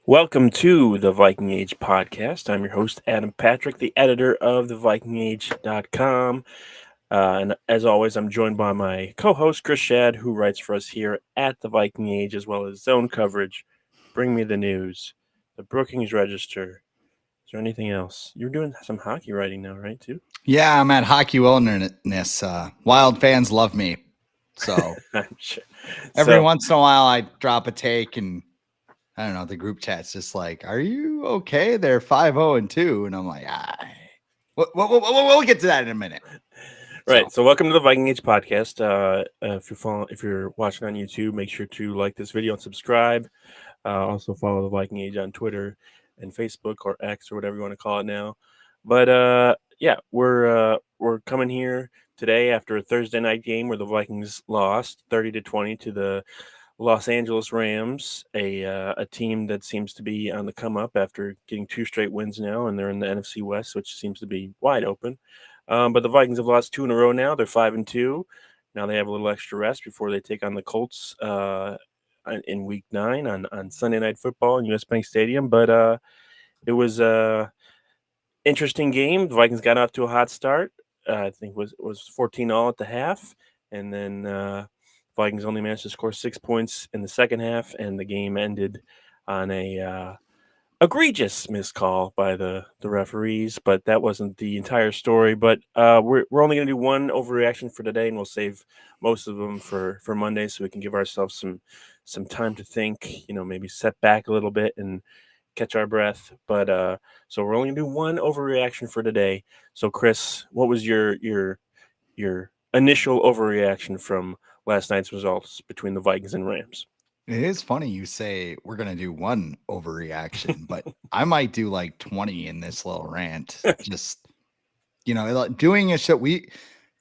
Welcome to the Viking Age podcast. I'm your host, Adam Patrick, the editor of thevikingage.com. And as always, I'm joined by my co host, Chris Schad, who writes for us here at the Viking Age, as well as zone coverage, Bring Me the News, the Brookings Register. Is there anything else? You're doing some hockey writing now, right, too? Yeah, I'm at Hockey Wilderness. Wild fans love me. So I'm sure. every So, once in a while, I drop a take and I don't know, the group chat's just like, are you okay? They're 5-0-2. And I'm like, we'll get to that in a minute. right. So welcome to the Viking Age podcast. If you're watching on YouTube, make sure to like this video and subscribe. Also follow the Viking Age on Twitter and Facebook or X or whatever you want to call it now. But yeah, we're coming here today after a Thursday night game where the Vikings lost 30-20 to the Los Angeles Rams, a team that seems to be on the come up after getting two straight wins now, and they're in the NFC West, which seems to be wide open. But the Vikings have lost two in a row now. They're 5-2. Now they have a little extra rest before they take on the Colts in Week 9 on Sunday Night Football in US Bank Stadium. But it was a interesting game. The Vikings got off to a hot start. I think it was 14-all at the half, and then Vikings only managed to score 6 points in the second half, and the game ended on a egregious missed call by the referees. But that wasn't the entire story. But we're only going to do one overreaction for today, and we'll save most of them for Monday, so we can give ourselves some time to think. Maybe set back a little bit and catch our breath. But so we're only going to do one overreaction for today. So Chris, what was your initial overreaction from last night's results between the Vikings and Rams? It is funny you say we're going to do one overreaction, but I might do like 20 in this little rant. Just, doing a show.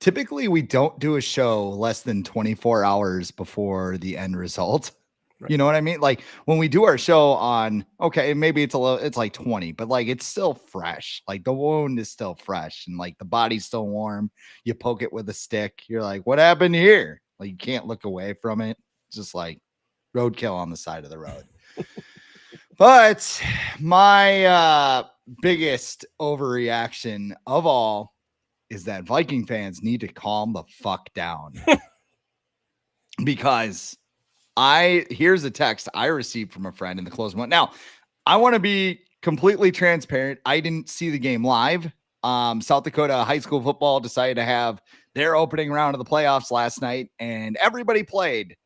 Typically we don't do a show less than 24 hours before the end result. Right. You know what I mean? Like when we do our show on, okay, maybe it's it's like 20, but like it's still fresh. Like the wound is still fresh and like the body's still warm. You poke it with a stick. You're like, what happened here? Like you can't look away from it. It's just like roadkill on the side of the road. But my biggest overreaction of all is that Viking fans need to calm the fuck down. Because here's a text I received from a friend in the closing one. Now, I want to be completely transparent. I didn't see the game live. South Dakota high school football decided to have their opening round of the playoffs last night, and everybody played.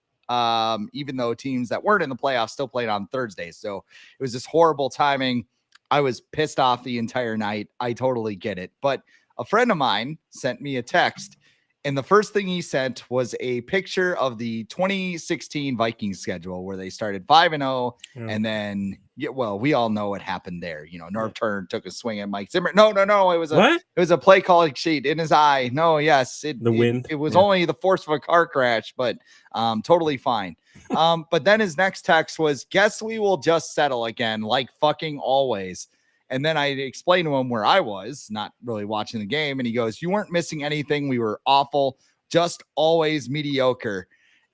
Even though teams that weren't in the playoffs still played on Thursday. So it was this horrible timing. I was pissed off the entire night. I totally get it. But a friend of mine sent me a text, and the first thing he sent was a picture of the 2016 Vikings schedule where they started 5-0. And then, we all know what happened there. Norv Turner took a swing at Mike Zimmer. No. It was a play calling sheet in his eye. No, yes. It was only the force of a car crash, but totally fine. But then his next text was, guess we will just settle again, like fucking always. And then I explained to him where I was, not really watching the game. And he goes, you weren't missing anything. We were awful, just always mediocre.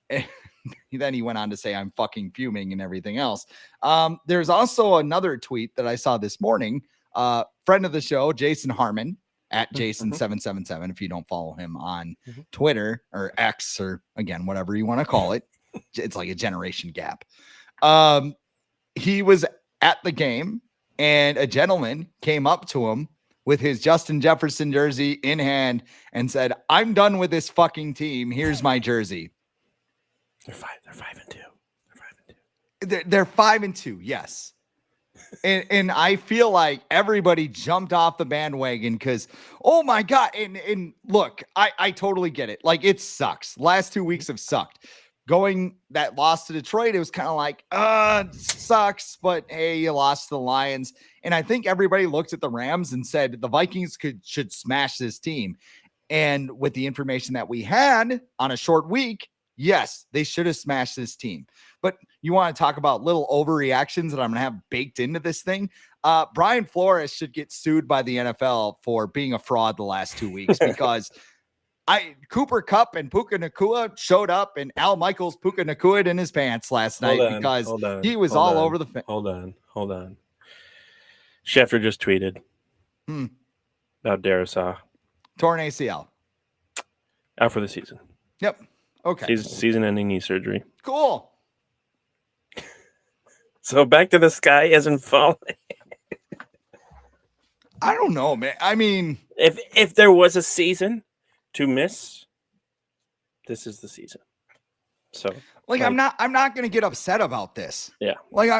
And then he went on to say, I'm fucking fuming and everything else. There's also another tweet that I saw this morning. Friend of the show, Jason Harmon, at Jason777, if you don't follow him on Twitter or X or, again, whatever you want to call it. It's like a generation gap. He was at the game. And a gentleman came up to him with his Justin Jefferson jersey in hand and said, I'm done with this fucking team. Here's my jersey. They're 5-2. They're 5-2. Yes. And I feel like everybody jumped off the bandwagon because, oh my God. And look, I totally get it. Like it sucks. Last 2 weeks have sucked. Going that loss to Detroit, it was kind of like, sucks, but hey, you lost to the Lions. And I think everybody looked at the Rams and said the Vikings should smash this team. And with the information that we had on a short week, yes, they should have smashed this team. But you want to talk about little overreactions that I'm going to have baked into this thing? Brian Flores should get sued by the NFL for being a fraud the last 2 weeks because Cooper Kupp and Puka Nakua showed up, and Al Michaels Puka Nakua in his pants last night because he was all over the fence. Hold on. Schefter just tweeted about Darisaw. Torn ACL. Out for the season. Yep. Okay. Season-ending knee surgery. Cool. So back to the sky isn't falling. I don't know, man. I mean, if there was a season to miss, this is the season. So I'm not going to get upset about this. Yeah.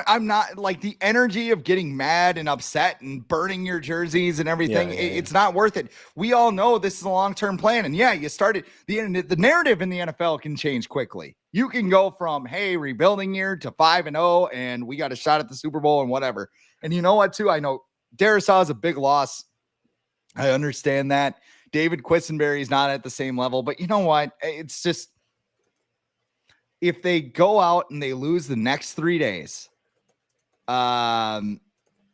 I'm not like the energy of getting mad and upset and burning your jerseys and everything. It's not worth it. We all know this is a long-term plan. And you started the narrative in the NFL can change quickly. You can go from, hey, rebuilding year to 5-0 and we got a shot at the Super Bowl and whatever. And you know what, too? I know Darisaw is a big loss. I understand that. David Quisenberry is not at the same level, but you know what? It's just, if they go out and they lose the next 3 days, or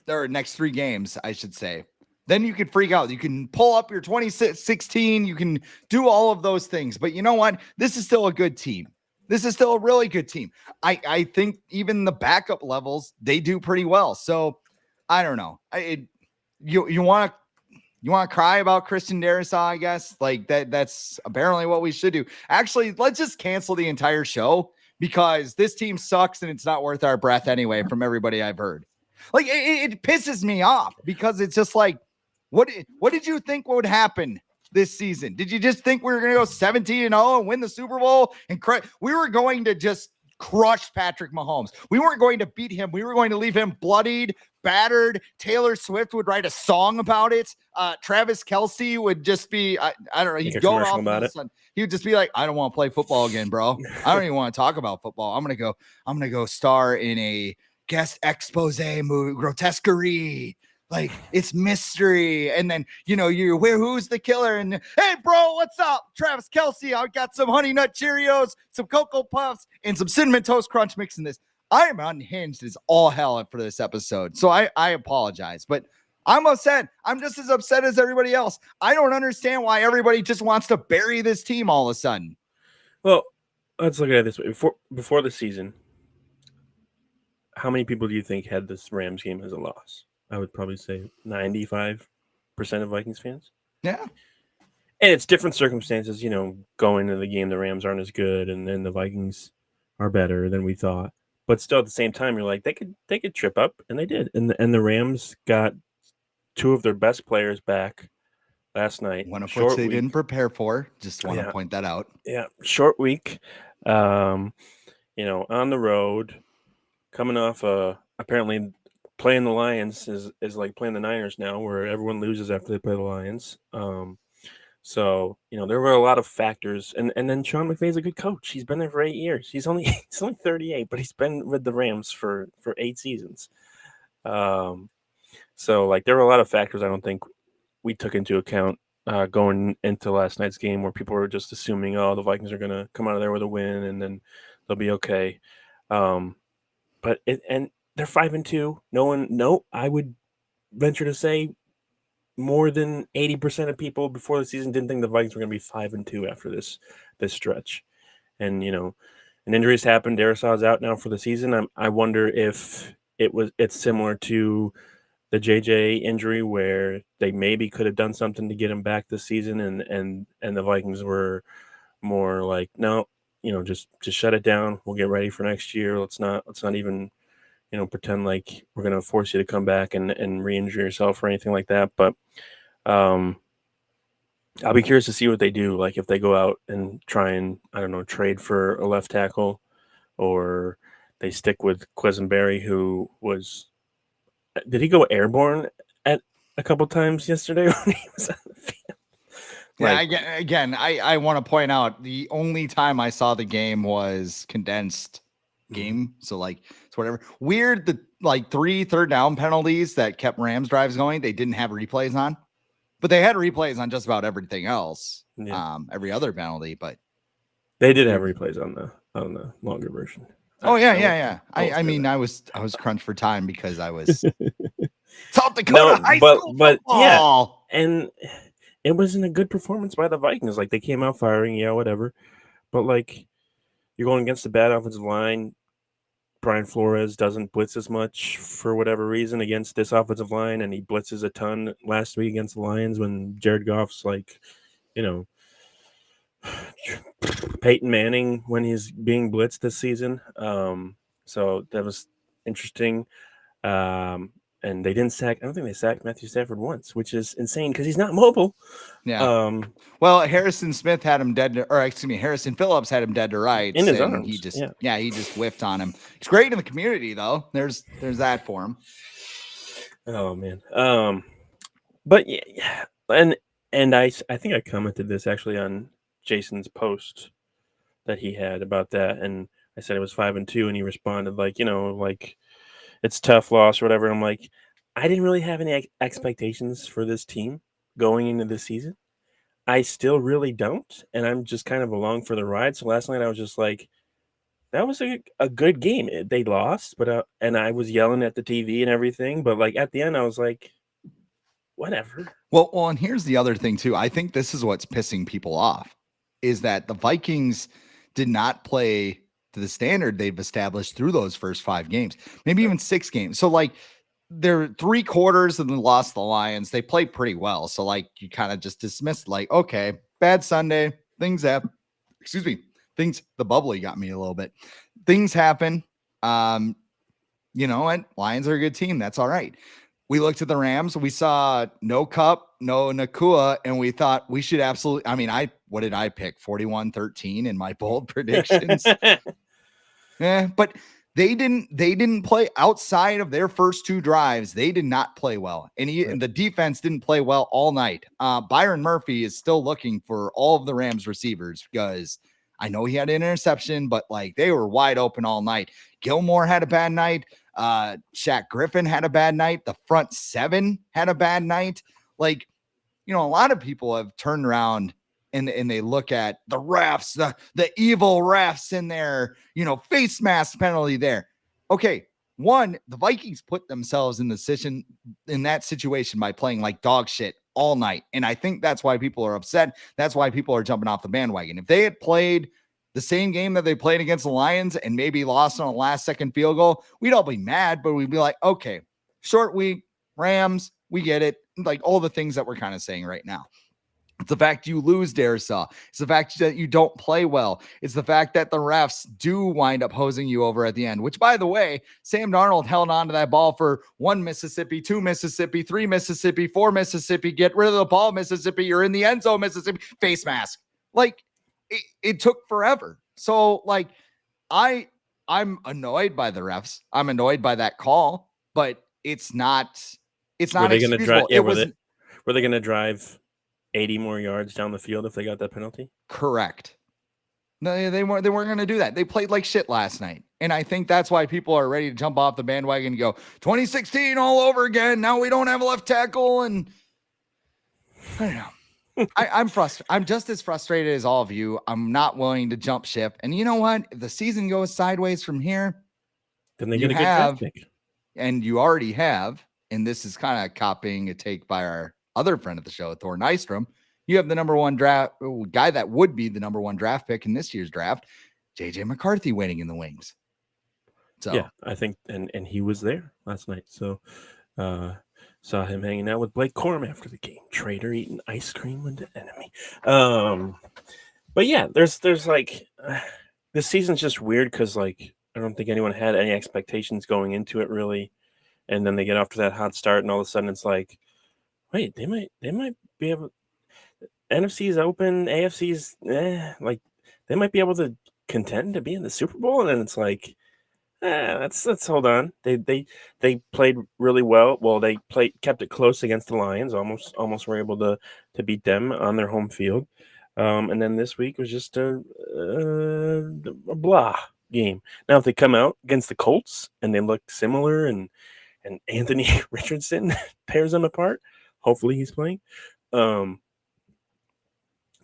next 3 games, I should say, then you could freak out. You can pull up your 2016. You can do all of those things. But you know what? This is still a good team. This is still a really good team. I think even the backup levels, they do pretty well. So I don't know. You want to cry about Christian Darisaw, I guess? Like that's apparently what we should do. Actually, let's just cancel the entire show because this team sucks and it's not worth our breath anyway from everybody I've heard. Like it pisses me off because it's just like, what did you think would happen this season? Did you just think we were going to go 17-0 and win the Super Bowl? And we were going to just crush Patrick Mahomes. We weren't going to beat him. We were going to leave him bloodied, battered. Taylor Swift would write a song about it. Travis Kelce would just be, I don't know. He'd go off about it. He would just be like, I don't want to play football again, bro. I don't even want to talk about football. I'm going to go star in a guest expose movie, Grotesquerie. Like it's mystery. And then, who's the killer? And hey, bro, what's up? Travis Kelce. I got some Honey Nut Cheerios, some Cocoa Puffs, and some Cinnamon Toast Crunch mix in this. I am unhinged as all hell for this episode. So I apologize, but I'm upset. I'm just as upset as everybody else. I don't understand why everybody just wants to bury this team all of a sudden. Well, let's look at it this way. Before the season, how many people do you think had this Rams game as a loss? I would probably say 95% of Vikings fans. Yeah. And it's different circumstances, going into the game, the Rams aren't as good, and then the Vikings are better than we thought. But still, at the same time, you're like, they could trip up, and they did. And the Rams got 2 of their best players back last night. One of which they didn't prepare for. Just want to point that out. Yeah, short week. On the road, coming off apparently playing the Lions is like playing the Niners now, where everyone loses after they play the Lions. So there were a lot of factors, and then Sean McVay's a good coach. He's been there for 8 years. He's only 38, but he's been with the Rams for 8 seasons. So like there were a lot of factors I don't think we took into account going into last night's game, where people were just assuming, the Vikings are going to come out of there with a win and they'll be okay. But they're 5-2. I would venture to say more than 80% of people before the season didn't think the Vikings were going to be 5-2 after this stretch. And, and injuries happened. Darisaw's out now for the season. I wonder if it's similar to the JJ injury, where they maybe could have done something to get him back this season, and the Vikings were more like, no, just shut it down. We'll get ready for next year. Let's not even pretend like we're going to force you to come back and re-injure yourself or anything like that. But I'll be curious to see what they do. Like if they go out and try and, trade for a left tackle, or they stick with Quisenberry, who did he go airborne at a couple times yesterday when he was on the field? I want to point out the only time I saw the game was condensed game. So it's whatever. Weird, the 3 third down penalties that kept Rams drives going, they didn't have replays on, but they had replays on just about everything else. Yeah. Every other penalty, but they did have replays on the longer version. Yeah. I mean, I was crunched for time because I was South Dakota high school but football. Yeah, and it wasn't a good performance by the Vikings. Like they came out firing, yeah, whatever. But like you're going against a bad offensive line. Brian Flores doesn't blitz as much for whatever reason against this offensive line, and he blitzes a ton last week against the Lions when Jared Goff's like, you know, Peyton Manning when he's being blitzed this season. So that was interesting. And they didn't sack. I don't think they sacked Matthew Stafford once, which is insane because he's not mobile. Yeah. Well, Harrison Smith had him dead, or excuse me, Harrison Phillips had him dead to rights, in his and arms. he just, he just whiffed on him. He's great in the community, though. There's that for him. Oh man. But yeah, and I think I commented this actually on Jason's post that he had about that, and I said it was 5-2, and he responded like, like it's tough loss or whatever. I'm like, I didn't really have any expectations for this team going into the season. I still really don't, and I'm just kind of along for the ride. So last night I was just like, that was a good game. They lost, but and I was yelling at the TV and everything, but like at the end I was like, whatever. Well, and here's the other thing too. I think this is what's pissing people off is that the Vikings did not play to the standard they've established through those first 5 games, maybe even 6 games. So like they're 3 quarters and then lost the Lions. They played pretty well. So like you kind of just dismissed like, okay, bad Sunday, things happen. Excuse me. The bubbly got me a little bit. Things happen. And Lions are a good team. That's all right. We looked at the Rams. We saw no Cup, no Nakua, and we thought we should absolutely. I mean, what did I pick? 41-13 in my bold predictions. But they didn't play outside of their first 2 drives. They did not play well, and the defense didn't play well all night. Byron Murphy is still looking for all of the Rams receivers because I know he had an interception, but like they were wide open all night. Gilmore had a bad night. Shaq Griffin had a bad night. The front 7 had a bad night. Like, a lot of people have turned around and they look at the refs, the evil refs in their, face mask penalty there. Okay. One, the Vikings put themselves in that situation by playing like dog shit all night. And I think that's why people are upset. That's why people are jumping off the bandwagon. If they had played the same game that they played against the Lions and maybe lost on a last-second field goal, we'd all be mad, but we'd be like, okay, short week, Rams, we get it. Like all the things that we're kind of saying right now. It's the fact you lose Darisaw. It's the fact that you don't play well. It's the fact that the refs do wind up hosing you over at the end, which, by the way, Sam Darnold held on to that ball for 1 Mississippi, 2 Mississippi, 3 Mississippi, 4 Mississippi. Get rid of the ball, Mississippi. You're in the end zone, Mississippi. Face mask. Like, it took forever. So, like, I'm annoyed by the refs. I'm annoyed by that call, but it's not excusable. Were they going to drive 80 more yards down the field if they got that penalty? Correct. No, they weren't going to do that. They played like shit last night. And I think that's why people are ready to jump off the bandwagon and go 2016 all over again. Now we don't have a left tackle. And I don't know. I'm frustrated. I'm just as frustrated as all of you. I'm not willing to jump ship. And you know what? If the season goes sideways from here, then they get a good draft pick. And you already have, and this is kind of copying a take by our other friend of the show, Thor Nystrom. You have the number 1 draft guy that would be the number 1 draft pick in this year's draft, JJ McCarthy, waiting in the wings. So yeah, I think, and he was there last night. So saw him hanging out with Blake Corum after the game. Traitor eating ice cream with the enemy. But yeah, there's like this season's just weird because like I don't think anyone had any expectations going into it really, and then they get off to that hot start, and all of a sudden it's like, wait, they might be able. NFC's open, AFC's like they might be able to contend to be in the Super Bowl, and then it's like, let's hold on. They played really well. Well, they kept it close against the Lions. Almost were able to beat them on their home field. And then this week was just a blah game. Now if they come out against the Colts and they look similar and Anthony Richardson tears them apart, hopefully he's playing.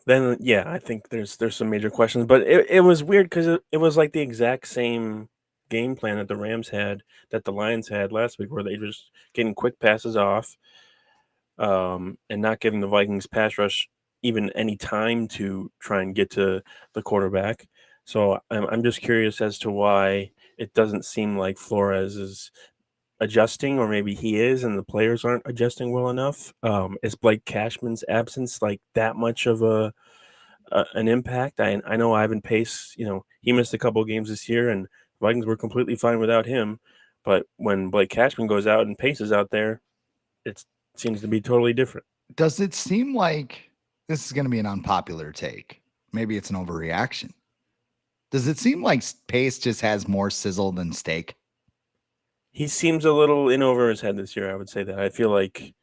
Then yeah, I think there's some major questions. But it was weird because it was like the exact same game plan that the Rams had, that the Lions had last week, where they just getting quick passes off, and not giving the Vikings pass rush even any time to try and get to the quarterback. So I'm just curious as to why it doesn't seem like Flores is adjusting, or maybe he is, and the players aren't adjusting well enough. Is Blake Cashman's absence like that much of an impact? I know Ivan Pace, he missed a couple of games this year, and Vikings were completely fine without him. But when Blake Cashman goes out and Pace is out there, it seems to be totally different. Does it seem like this is going to be an unpopular take? Maybe it's an overreaction. Does it seem like Pace just has more sizzle than steak? He seems a little in over his head this year. I would say that. I feel like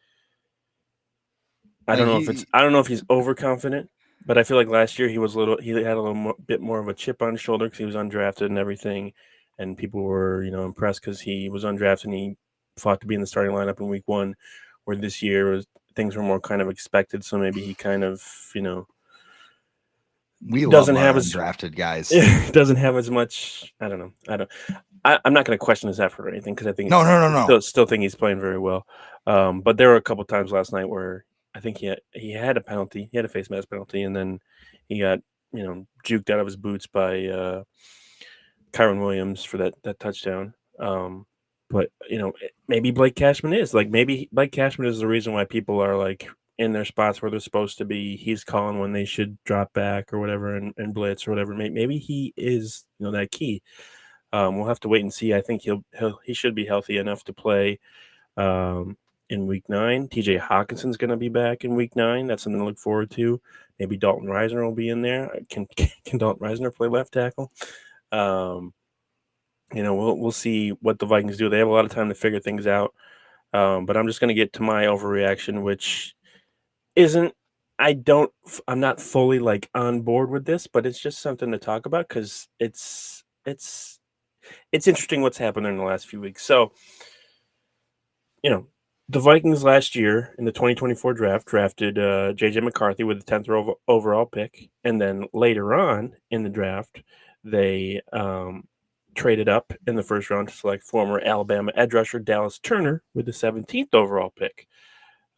Like I don't know if he's overconfident, but I feel like last year he had a bit more of a chip on his shoulder because he was undrafted and everything, and people were impressed because he was undrafted and he fought to be in the starting lineup in week 1. Where this year things were more kind of expected, so maybe he kind of we love doesn't our have as undrafted guys. doesn't have as much. I don't know. I'm not going to question his effort or anything because I think No. still think he's playing very well. But there were a couple times last night where I think he had a penalty. He had a face mask penalty, and then he got juked out of his boots by Kyron Williams for that touchdown. But maybe Blake Cashman is maybe Blake Cashman is the reason why people are like in their spots where they're supposed to be. He's calling when they should drop back or whatever and blitz or whatever. Maybe he is that key. We'll have to wait and see. I think he should be healthy enough to play in week 9. TJ Hawkinson's going to be back in week 9. That's something to look forward to. Maybe Dalton Reisner will be in there. Can Dalton Reisner play left tackle? We'll see what the Vikings do. They have a lot of time to figure things out. But I'm just going to get to my overreaction, which isn't. I'm not fully on board with this, but it's just something to talk about because it's interesting what's happened in the last few weeks. So, the Vikings last year in the 2024 draft drafted J.J. McCarthy with the 10th overall pick. And then later on in the draft, they traded up in the first round to select former Alabama edge rusher Dallas Turner with the 17th overall pick.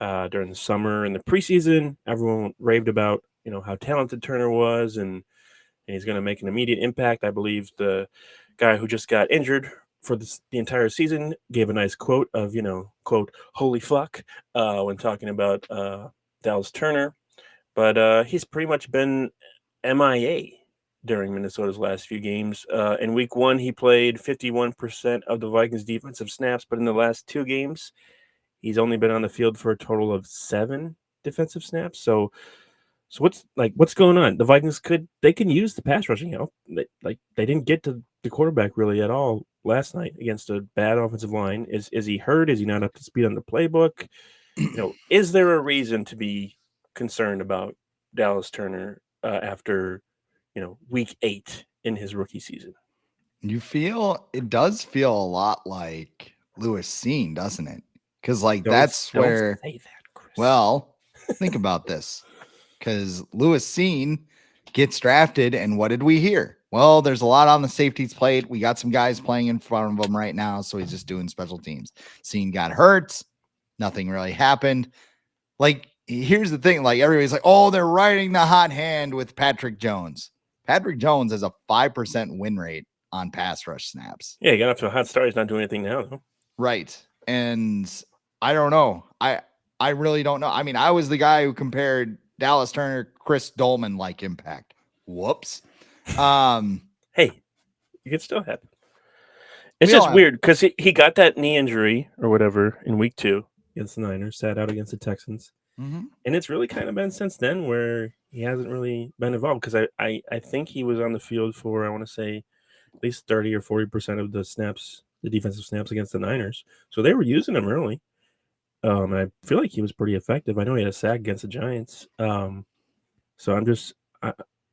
During the summer and the preseason, everyone raved about, how talented Turner was and he's going to make an immediate impact. I believe the guy who just got injured for the entire season gave a nice quote of, quote, holy fuck, when talking about Dallas Turner. But he's pretty much been MIA during Minnesota's last few games. In week 1, he played 51% of the Vikings' defensive snaps, but in the last 2 games, he's only been on the field for a total of 7 defensive snaps. So what's going on? The Vikings can use the pass rushing help. They didn't get to the quarterback really at all last night against a bad offensive line. Is he hurt? Is he not up to speed on the playbook? Is there a reason to be concerned about Dallas Turner after week 8 in his rookie season? It does feel a lot like Lewis Cine, doesn't it? Because Don't say that, Chris. Well, think about this. Because Lewis Cine gets drafted, and what did we hear? Well, there's a lot on the safeties plate. We got some guys playing in front of him right now, so he's just doing special teams. Cine got hurt. Nothing really happened. Here's the thing. Everybody's like, oh, they're riding the hot hand with Patrick Jones. Patrick Jones has a 5% win rate on pass rush snaps. Yeah, he got off to a hot start. He's not doing anything now, though. Right. And I don't know. I really don't know. I mean, I was the guy who compared Dallas Turner, Chris Dolman like impact. Whoops. Hey, it could still happen. It's just weird because he got that knee injury or whatever in week 2 against the Niners, sat out against the Texans. Mm-hmm. And it's really kind of been since then where he hasn't really been involved because I think he was on the field for, I want to say, at least 30 or 40% of the snaps, the defensive snaps against the Niners. So they were using him early. And I feel like he was pretty effective. I know he had a sack against the Giants. So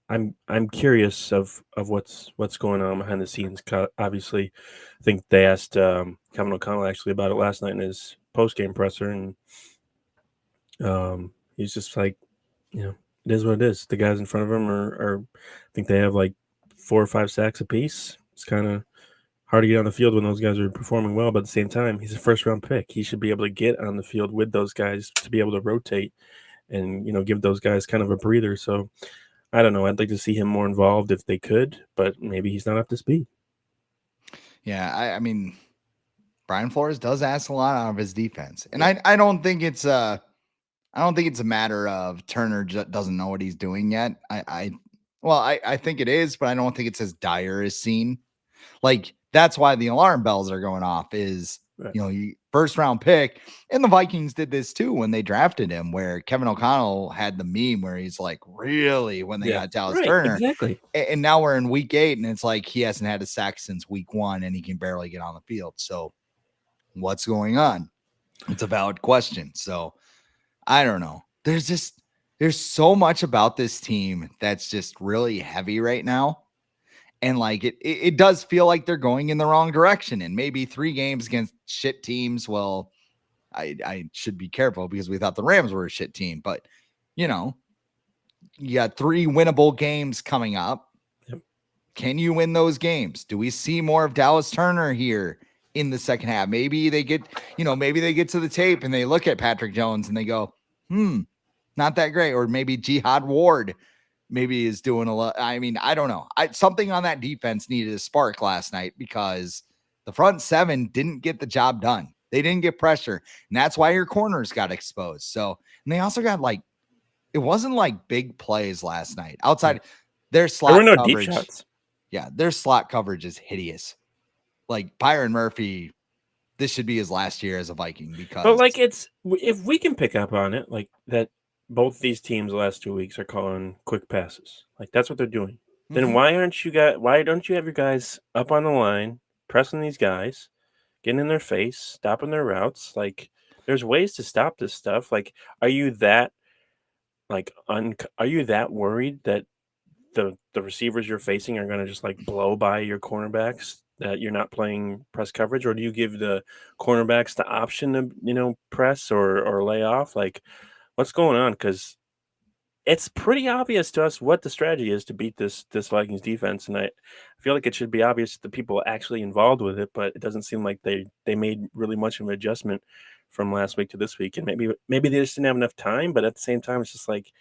I'm curious of what's going on behind the scenes. Obviously, I think they asked Kevin O'Connell actually about it last night in his post-game presser, and he's just like, it is what it is. The guys in front of him are I think they have like 4 or 5 sacks apiece. It's kind of hard to get on the field when those guys are performing well. But at the same time, he's a first round pick. He should be able to get on the field with those guys to be able to rotate and give those guys kind of a breather. So I don't know. I'd like to see him more involved if they could, but maybe he's not up to speed. Yeah, I mean, Brian Flores does ask a lot out of his defense, and I don't think it's a matter of Turner doesn't know what he's doing yet. I think it is, but I don't think it's as dire as seen. Like that's why the alarm bells are going off. Is Right. First round pick, and the Vikings did this too when they drafted him, where Kevin O'Connell had the meme where he's like, "Really?" when they got Dallas Turner, exactly. And now we're in week 8, and it's like he hasn't had a sack since week 1, and he can barely get on the field. So what's going on? It's a valid question. So I don't know. There's so much about this team that's just really heavy right now. And like it does feel like they're going in the wrong direction. And maybe 3 games against shit teams. Well, I should be careful because we thought the Rams were a shit team, but you got 3 winnable games coming up. Yep. Can you win those games? Do we see more of Dallas Turner here in the second half? Maybe they get to the tape and they look at Patrick Jones and they go, not that great. Or maybe Jihad Ward maybe is doing a lot. I mean, I don't know. Something on that defense needed a spark last night because the front 7 didn't get the job done. They didn't get pressure. And that's why your corners got exposed. So, and they also got it wasn't like big plays last night outside their slot there were no coverage. deep shots. Yeah, their slot coverage is hideous. Like Byron Murphy, this should be his last year as a Viking because. But like if we can pick up on it, like that, both these teams the last 2 weeks are calling quick passes. Like that's what they're doing. Then why don't you have your guys up on the line, pressing these guys, getting in their face, stopping their routes? Like there's ways to stop this stuff. Like are you that worried that the receivers you're facing are going to just like blow by your cornerbacks, that you're not playing press coverage? Or do you give the cornerbacks the option to press or lay off? Like what's going on? Because it's pretty obvious to us what the strategy is to beat this Vikings defense, and I feel like it should be obvious to the people actually involved with it, but it doesn't seem like they made really much of an adjustment from last week to this week. And maybe they just didn't have enough time, but at the same time it's just like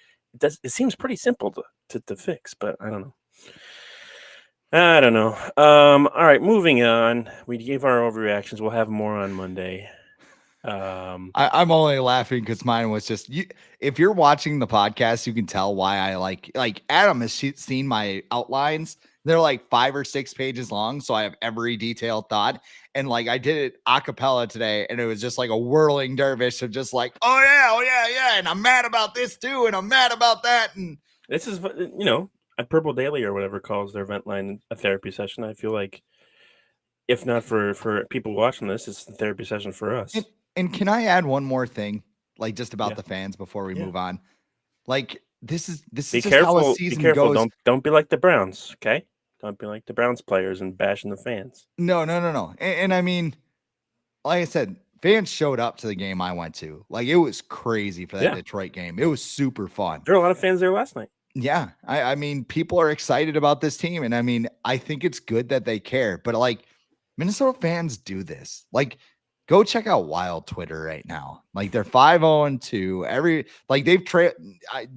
it seems pretty simple to fix, but I don't know. All right, moving on. We gave our overreactions. We'll have more on Monday. I'm only laughing because mine was just if you're watching the podcast, you can tell why I like Adam has seen my outlines. They're like 5 or 6 pages long, so I have every detailed thought. And like I did it a cappella today, and it was just like a whirling dervish of just like, oh yeah, and I'm mad about this too, and I'm mad about that. And this is at Purple Daily or whatever calls their vent line a therapy session. I feel like if not for people watching this, it's the therapy session for us. And can I add one more thing, like just about the fans before we move on? Like this is just how a season goes. Don't be like the Browns, okay? Don't be like the Browns players and bashing the fans. No. And I mean, like I said, fans showed up to the game I went to. Like it was crazy for that Detroit game. It was super fun. There were a lot of fans there last night. Yeah. I mean, people are excited about this team. And I mean, I think it's good that they care. But like Minnesota fans do this. Like go check out Wild Twitter right now. Like they're 5-0-2. They've trailed.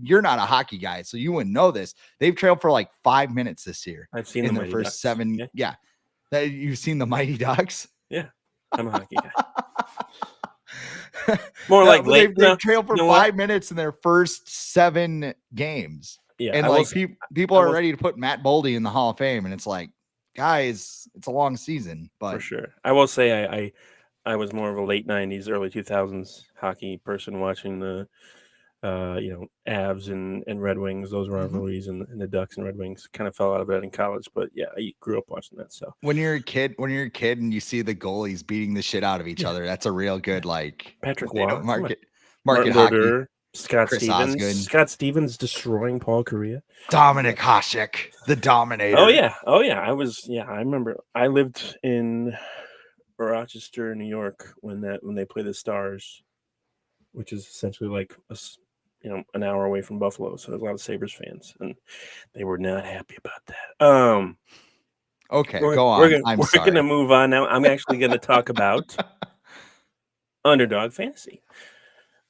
You're not a hockey guy, so you wouldn't know this. They've trailed for like 5 minutes this year. I've seen in the their first Ducks. 7. Yeah. You've seen the Mighty Ducks? Yeah. I'm a hockey guy. More like they've trailed for 5 minutes in their first 7 games. Yeah. And like people are ready to put Matt Boldy in the Hall of Fame. And it's like, guys, it's a long season. But for sure. I will say I was more of a late 90s, early 2000s hockey person watching the, Avs and Red Wings, those rivalries, and the Ducks and Red Wings. Kind of fell out of it in college, but yeah, I grew up watching that. So when you're a kid and you see the goalies beating the shit out of each other, that's a real good Patrick Waugh, market Martin hockey. Berger, Scott Chris Stevens, Osgood. Scott Stevens destroying Paul Kariya, Dominic Hasek, the Dominator. Oh yeah. I remember. I lived in Rochester, New York, when they play the Stars, which is essentially like an hour away from Buffalo. So there's a lot of Sabres fans, and they were not happy about that. Okay, We're go we're on. gonna I'm we're gonna sorry. move on now. I'm actually gonna talk about Underdog Fantasy.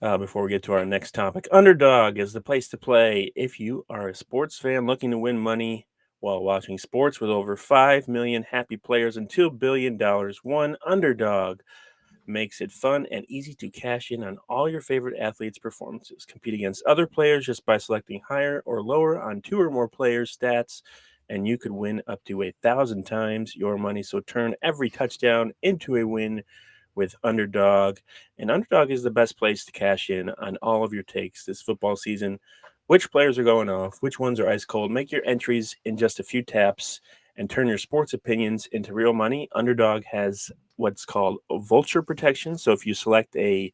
Before we get to our next topic, Underdog is the place to play if you are a sports fan looking to win money while watching sports. With over 5 million happy players and $2 billion won, Underdog makes it fun and easy to cash in on all your favorite athletes' performances. Compete against other players just by selecting higher or lower on two or more players' stats, and you could win up to 1,000 times your money. So turn every touchdown into a win with Underdog. And Underdog is the best place to cash in on all of your takes this football season. Which players are going off? Which ones are ice cold? Make your entries in just a few taps and turn your sports opinions into real money. Underdog has what's called vulture protection. So if you select a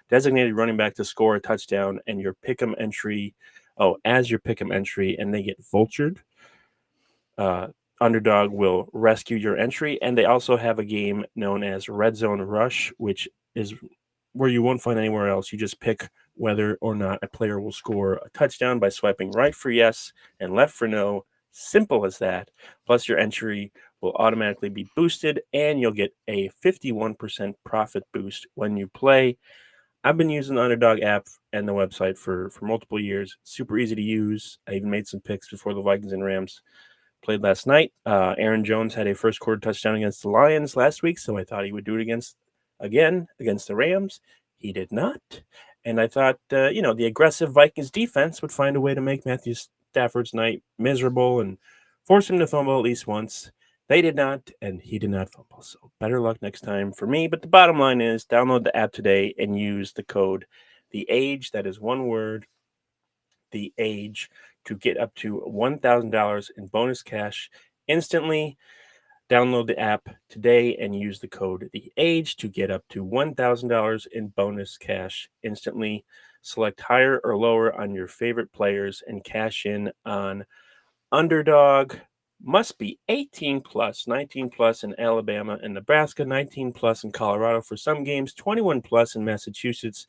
designated running back to score a touchdown and your pick'em entry, as your pick'em entry, and they get vultured, uh, Underdog will rescue your entry. And they also have a game known as Red Zone Rush, which is where you won't find anywhere else. You just pick whether or not a player will score a touchdown by swiping right for yes and left for no. Simple as that. Plus, your entry will automatically be boosted, and you'll get a 51% profit boost when you play. I've been using the Underdog app and the website for multiple years. Super easy to use. I even made some picks before the Vikings and Rams played last night. Aaron Jones had a first quarter touchdown against the Lions last week, so I thought he would do it against the Rams. He did not, and I thought the aggressive Vikings defense would find a way to make Matthew Stafford's night miserable and force him to fumble at least once. They did not, and he did not fumble. So better luck next time for me. But the bottom line is, download the app today and use the code the age. That is one word, the age, to get up to $1,000 in bonus cash instantly. Download the app today and use the code the age to get up to $1,000 in bonus cash instantly. Select higher or lower on your favorite players and cash in on Underdog. Must be 18 plus, 19 plus in Alabama and Nebraska, 19 plus in Colorado for some games, 21 plus in Massachusetts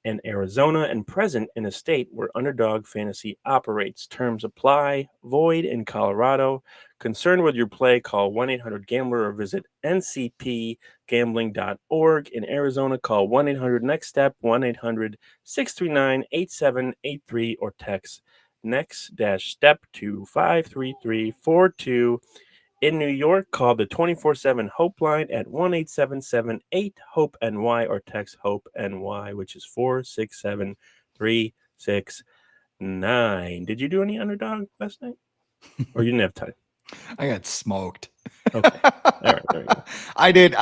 and Arizona, and present in a state where Underdog Fantasy operates. Terms apply. Void in Colorado. Concerned with your play, call 1-800-GAMBLER or visit ncpgambling.org. In Arizona, call 1-800-NEXT-STEP, 1-800-639-8783, or text next-step to 53342. In New York, call the 24/7 Hope line at 1-877-8-HOPE-NY or text HOPE-NY, which is 467-369. Did you do any Underdog last night? Or you didn't have time? I got smoked. Okay. All right. There you go. I did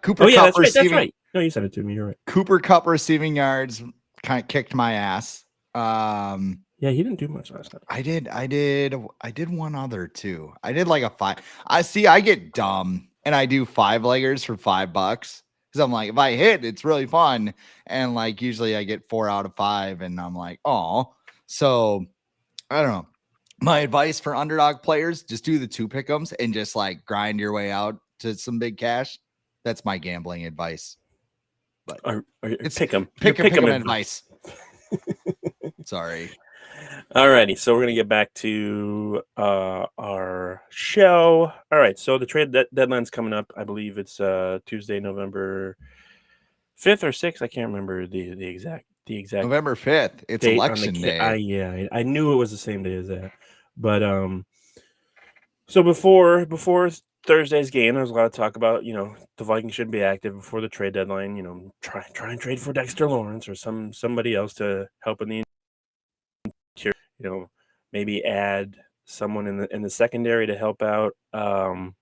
Cooper Oh, yeah, Cup that's right. That's receiving right. No, you sent it to me. You're right. Cooper Cup receiving yards kind of kicked my ass. Yeah, he didn't do much last night. I did one other too. I did like a 5. I get dumb and I do 5-leggers for $5 because I'm like, if I hit, it's really fun. And like usually I get 4 out of 5, and I'm like, oh. So I don't know. My advice for Underdog players: just do the 2 pick'ems and just like grind your way out to some big cash. That's my gambling advice. But it's pick him. pick Pick him advice. Sorry. Alrighty, so we're gonna get back to our show. All right, so the trade deadline's coming up. I believe it's Tuesday, November 5th or 6th. I can't remember the exact November 5th. It's date on the election day. I knew it was the same day as that. But so before Thursday's game, there was a lot of talk about the Vikings should be active before the trade deadline. Try and trade for Dexter Lawrence or somebody else to help in the interior. Maybe add someone in the secondary to help out. But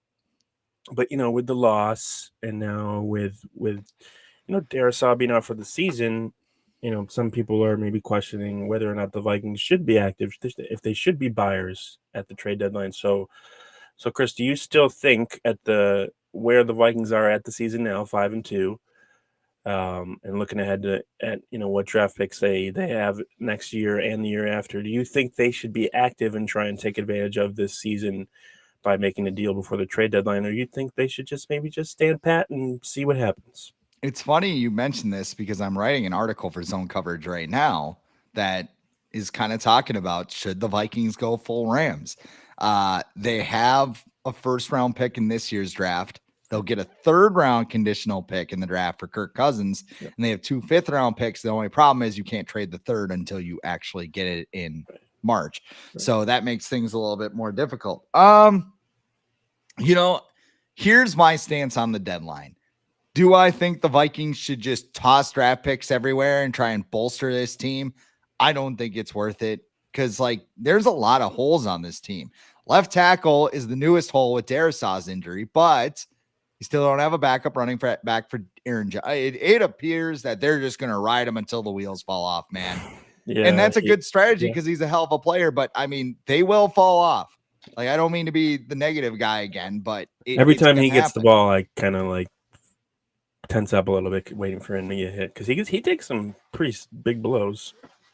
with the loss, and now with Darisaw being out for the season, some people are maybe questioning whether or not the Vikings should be active, if they should be buyers at the trade deadline. So Chris, do you still think where the Vikings are at the season now, 5-2, and looking ahead at what draft picks they have next year and the year after, do you think they should be active and try and take advantage of this season by making a deal before the trade deadline, or you think they should just stand pat and see what happens? It's funny you mentioned this because I'm writing an article for Zone Coverage right now that is kind of talking about should the Vikings go full Rams. They have a first-round pick in this year's draft. They'll get a third-round conditional pick in the draft for Kirk Cousins, and they have 2 fifth-round picks. The only problem is you can't trade the third until you actually get it in March. So that makes things a little bit more difficult. Here's my stance on the deadline. Do I think the Vikings should just toss draft picks everywhere and try and bolster this team? I don't think it's worth it because, there's a lot of holes on this team. Left tackle is the newest hole with Darrisaw's injury, but you still don't have a backup running back for Aaron Jones. It appears that they're just going to ride him until the wheels fall off, man. Yeah, and that's a good strategy because he's a hell of a player, but they will fall off. I don't mean to be the negative guy again, but every time he gets the ball, I kind of tense up a little bit waiting for him to get hit because he takes some pretty big blows.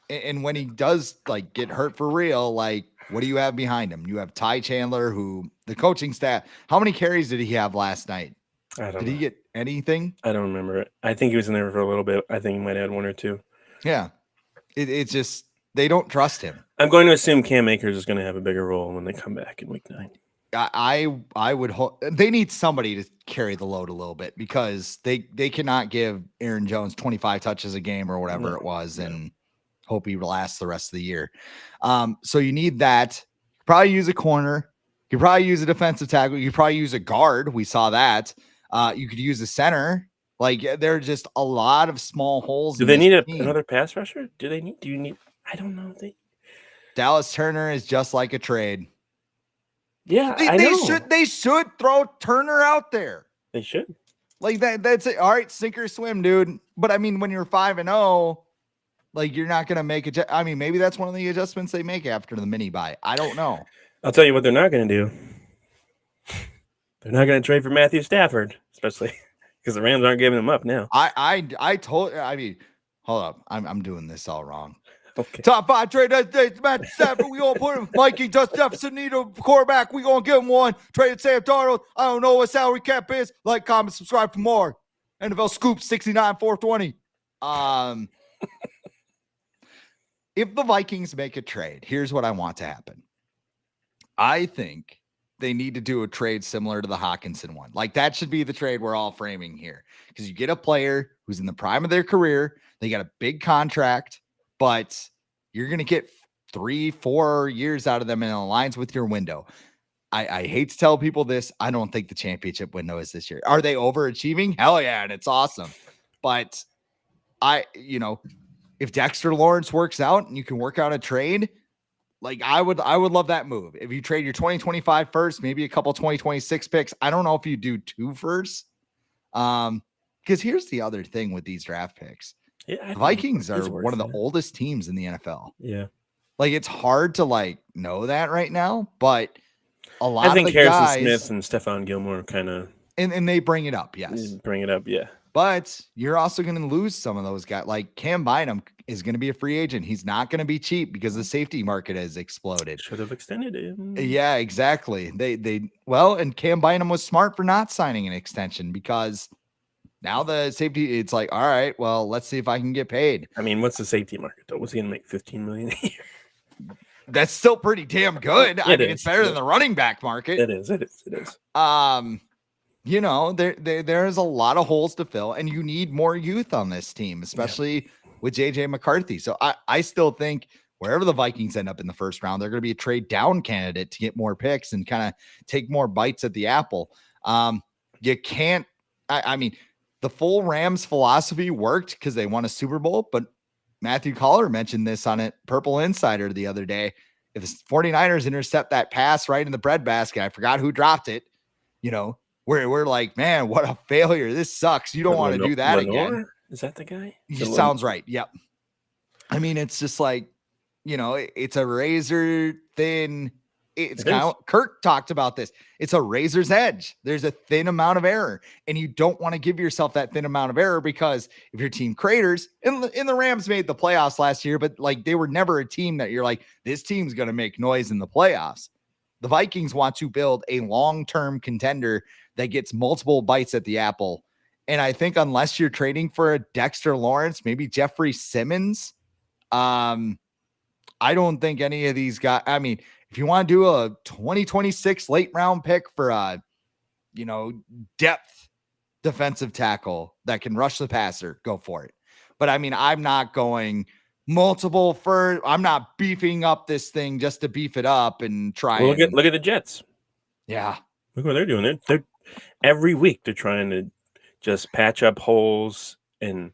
And when he does get hurt for real, what do you have behind him? You have Ty Chandler, who the coaching staff. How many carries did he have last night? I don't know. Did he get anything? I don't remember it. I think he was in there for a little bit. I think he might have had 1 or 2. Yeah. It's just they don't trust him. I'm going to assume Cam Akers is going to have a bigger role when they come back in week 9. I would hope they need somebody to carry the load a little bit because they cannot give Aaron Jones 25 touches a game or whatever it was and hope he lasts the rest of the year. So you need that. You probably use a corner. You could probably use a defensive tackle. You could probably use a guard. We saw that. You could use a center. There are just a lot of small holes. Do they need another pass rusher? Do you need? I don't know. Dallas Turner is just like a trade. Yeah, they should throw Turner out there. They should. That's it. All right, sink or swim, dude. But when you're 5-0, you're not gonna make it. Maybe that's one of the adjustments they make after the mini bye. I don't know. I'll tell you what they're not gonna do. They're not gonna trade for Matthew Stafford, especially because the Rams aren't giving him up now. Hold up. I'm doing this all wrong. Okay. Top 5 trade Matt Stafford. We gonna put him. Mikey Justin Jefferson need a quarterback. We gonna give him one. Traded Sam Darnold. I don't know what salary cap is. Like, comment, subscribe for more. NFL Scoop 69-420. If the Vikings make a trade, here's what I want to happen. I think they need to do a trade similar to the Hawkinson one. That should be the trade we're all framing here because you get a player who's in the prime of their career. They got a big contract, but you're going to get 3-4 years out of them and it aligns with your window. I hate to tell people this. I don't think the championship window is this year. Are they overachieving? Hell yeah. And it's awesome. But if Dexter Lawrence works out and you can work out a trade, I would love that move. If you trade your 2025 first, maybe a couple 2026 picks. I don't know if you do 2 firsts. Because here's the other thing with these draft picks. Yeah, the Vikings are one of the oldest teams in the NFL. Yeah. It's hard to know that right now, but a lot I think of the Harrison guys, Smith and Stephon Gilmore kind of and they bring it up, yes. Bring it up, yeah. But you're also going to lose some of those guys. Cam Bynum is going to be a free agent. He's not going to be cheap because the safety market has exploded. Should have extended it. Yeah, exactly. And Cam Bynum was smart for not signing an extension because now the safety, it's all right, well, let's see if I can get paid. What's the safety market though? Was he going to make $15 million a year? That's still pretty damn good. It's better than the running back market. It is. There's a lot of holes to fill, and you need more youth on this team, especially with JJ McCarthy. So I still think wherever the Vikings end up in the first round, they're going to be a trade down candidate to get more picks and kind of take more bites at the apple. You can't, the full Rams philosophy worked because they won a Super Bowl, but Matthew Collar mentioned this on Purple Insider the other day. If the 49ers intercept that pass right in the breadbasket, I forgot who dropped it, we're like, man, what a failure. This sucks. You don't want to do that again. Is that the guy? He sounds right. Yep. It's just it's a razor thin. It's kind of, Kirk talked about this. It's a razor's edge. There's a thin amount of error, and you don't want to give yourself that thin amount of error because if your team craters, and the Rams made the playoffs last year, but they were never a team that you're like, this team's going to make noise in the playoffs. The Vikings want to build a long-term contender that gets multiple bites at the apple. And I think unless you're trading for a Dexter Lawrence, maybe Jeffrey Simmons, I don't think any of these guys, If you want to do a 2026 late round pick for a, depth defensive tackle that can rush the passer, go for it. But I mean, I'm not going multiple for, I'm not beefing up this thing just to beef it up and try. Well, look at the Jets. Yeah. Look what they're doing. They're every week they're trying to just patch up holes, and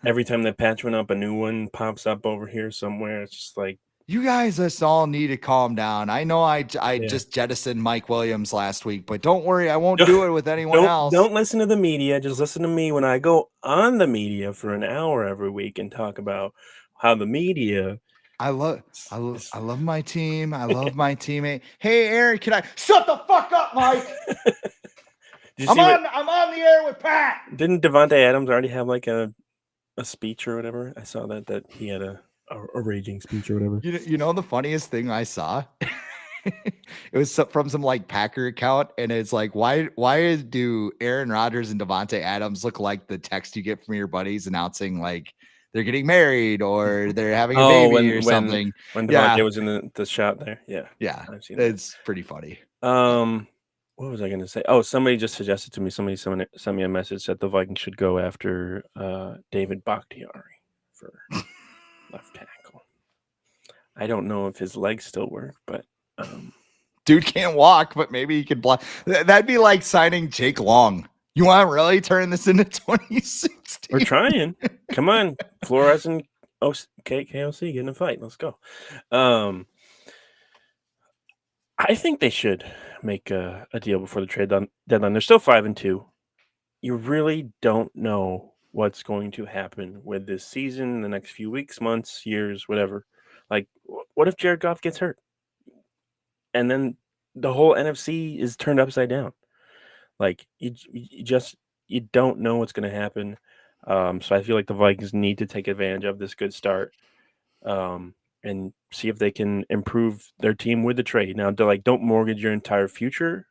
every time they patch one up, a new one pops up over here somewhere. It's just like, you guys us all need to calm down. I know I just jettisoned Mike Williams last week, but don't worry, I won't do it with anyone else. Don't listen to the media. Just listen to me when I go on the media for an hour every week and talk about how the media. I love my team. I love my teammate. Hey, Aaron, can I shut the fuck up, Mike? I'm on the air with Pat. Didn't Devontae Adams already have like a speech or whatever? I saw that he had a raging speech or whatever. You know the funniest thing I saw? It was from some like Packer account, and it's like, why do Aaron Rodgers and Devontae Adams look like the text you get from your buddies announcing like they're getting married or they're having a baby or something? When Devontae was in the shot there, yeah, I've seen that. It's pretty funny. What was I going to say? Oh, somebody just suggested to me. Somebody sent me a message that the Vikings should go after David Bakhtiari for left tackle. I don't know if his legs still work, but dude can't walk, but maybe he could block. That'd be like signing Jake Long. You want to really turn this into 2016? We're trying. Come on, Flores and KOC get in a fight. Let's go. I think they should make a deal before the trade deadline. They're still 5-2. You really don't know what's going to happen with this season, the next few weeks, months, years, whatever. Like, what if Jared Goff gets hurt? And then the whole NFC is turned upside down. Like, you don't know what's going to happen. So I feel like the Vikings need to take advantage of this good start. And see if they can improve their team with the trade. Now, don't mortgage your entire future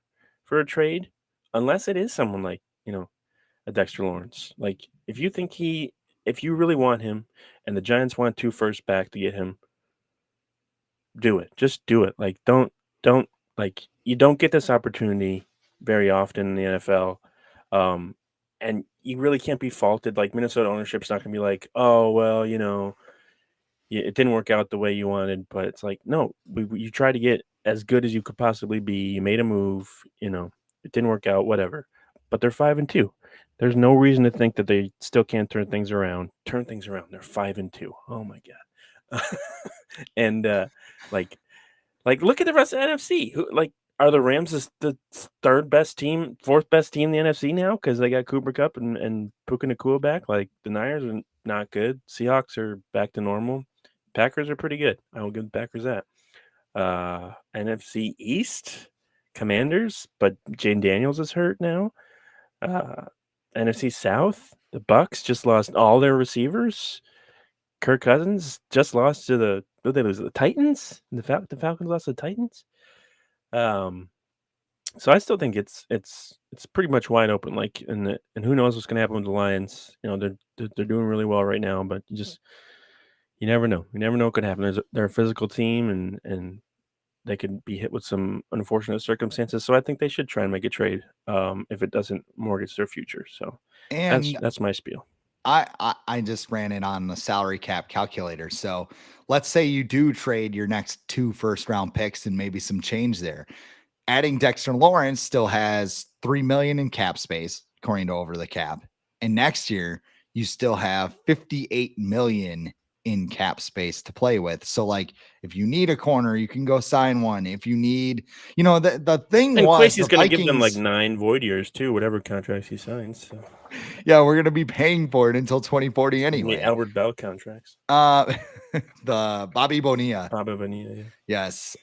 for a trade, unless it is someone like, a Dexter Lawrence. Like, if you really want him, and the Giants want 2 firsts back to get him, do it. Just do it. Like, don't you don't get this opportunity very often in the NFL, and you really can't be faulted. Like, Minnesota ownership's not going to be like, oh well, it didn't work out the way you wanted, but it's like, no, you tried to get as good as you could possibly be. You made a move, it didn't work out, whatever. But they're 5-2. There's no reason to think that they still can't turn things around. They're 5-2. Oh my God. And look at the rest of the NFC. Are the Rams the fourth best team in the NFC now because they got Cooper Kupp and Puka Nacua back? Like, the Niners are not good. Seahawks are back to normal. Packers are pretty good. I will give the Packers that. NFC East, Commanders, but Jane Daniels is hurt now. NFC South, the Bucks just lost all their receivers. Kirk Cousins just lost to the Titans. The Falcons lost to the Titans. So I still think it's pretty much wide open. Like, and who knows what's going to happen with the Lions? They're doing really well right now, but you never know. You never know what could happen. They're a physical team, and they could be hit with some unfortunate circumstances. So I think they should try and make a trade if it doesn't mortgage their future. So that's my spiel. I just ran it on the salary cap calculator. So let's say you do trade your next 2 first-round picks and maybe some change there. Adding Dexter Lawrence still has $3 million in cap space, according to Over the Cap. And next year, you still have $58 million in cap space to play with. So, like, if you need a corner, you can go sign one. If you need, the thing and was, he's going to give them like 9 void years too, whatever contracts he signs. So. Yeah, we're going to be paying for it until 2040 anyway. The Albert Bell contracts. The Bobby Bonilla. Yeah. Yes.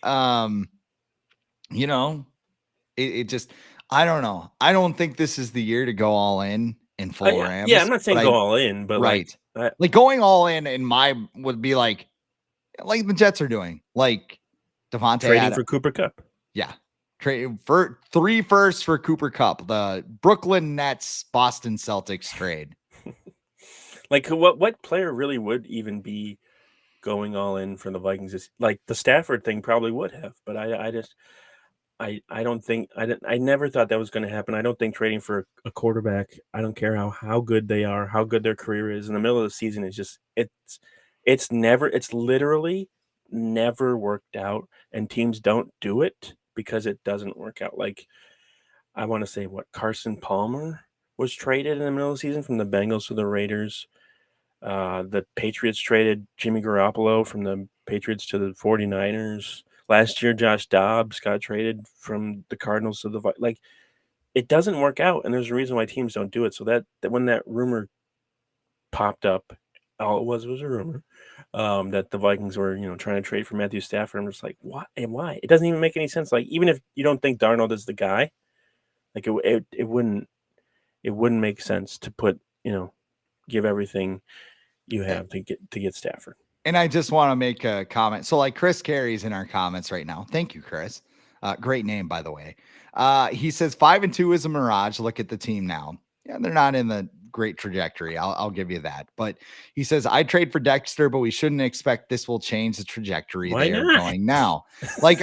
It just, I don't know. I don't think this is the year to go all in full Rams. Yeah, I'm not saying go all in, but right. Like going all in my would be like the Jets are doing, like Devontae trading Adams. For Cooper Kupp. Yeah. Trade for 3 firsts for Cooper Kupp, the Brooklyn Nets, Boston Celtics trade. Like, what player really would even be going all in for the Vikings. Is, like the Stafford thing probably would have, but I don't think I never thought that was going to happen. I don't think trading for a quarterback. I don't care how good they are, how good their career is in the middle of the season is just it's literally never worked out, and teams don't do it because it doesn't work out. Like I want to say what Carson Palmer was traded in the middle of the season from the Bengals to the Raiders. The Patriots traded Jimmy Garoppolo from the Patriots to the 49ers. Last year, Josh Dobbs got traded from the Cardinals to the like. It doesn't work out, and there's a reason why teams don't do it. So that when that rumor popped up, all it was a rumor that the Vikings were trying to trade for Matthew Stafford. I'm just like, why and why? It doesn't even make any sense. Like even if you don't think Darnold is the guy, like it wouldn't make sense to put give everything you have to get Stafford. And I just want to make a comment. So, like Chris Carey's in our comments right now. Thank you, Chris. Great name, by the way. He says 5-2 is a mirage. Look at the team now. Yeah, they're not in the great trajectory. I'll give you that. But he says I trade for Dexter, but we shouldn't expect this will change the trajectory Why they are not? going now. Like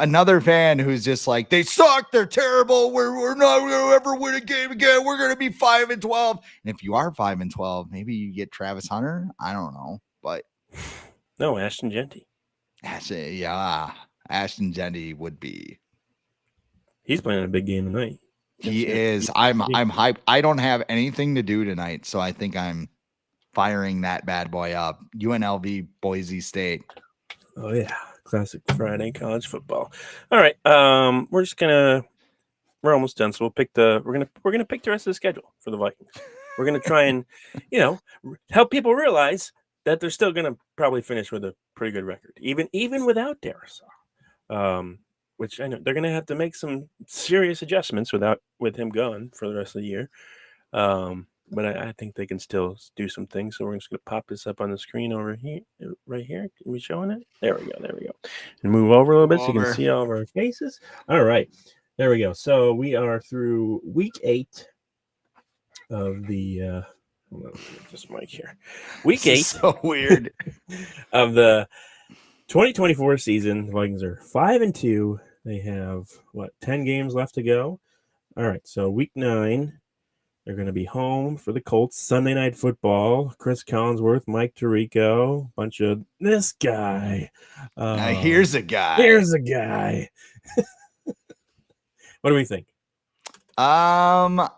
another fan who's just like, they suck, they're terrible, we're not gonna ever win a game again, we're gonna be 5-12. And if you are 5-12, maybe you get Travis Hunter. I don't know, but no, Ashton Genty. Ashton Genty would be. He's playing a big game tonight. He is. I'm hyped. I don't have anything to do tonight, so I think I'm firing that bad boy up. UNLV Boise State. Oh yeah. Classic Friday college football. All right. We're almost done. So we're gonna pick the rest of the schedule for the Vikings. We're gonna try and, help people realize that they're still gonna probably finish with a pretty good record, even without Darisaw. Which I know they're gonna have to make some serious adjustments with him gone for the rest of the year. But I think they can still do some things. So we're just going to pop this up on the screen over here, right here. Are we showing it? There we go. And move over a little bit so you can see all of our faces. All right. There we go. So we are through week 8 of the hold on, this mic here. Week 8. So weird. Of the 2024 season. The Vikings are 5-2. They have 10 games left to go. All right. So week 9. They're going to be home for the Colts. Sunday Night Football. Chris Collinsworth, Mike Tirico, bunch of this guy. Now here's a guy. What do we think? I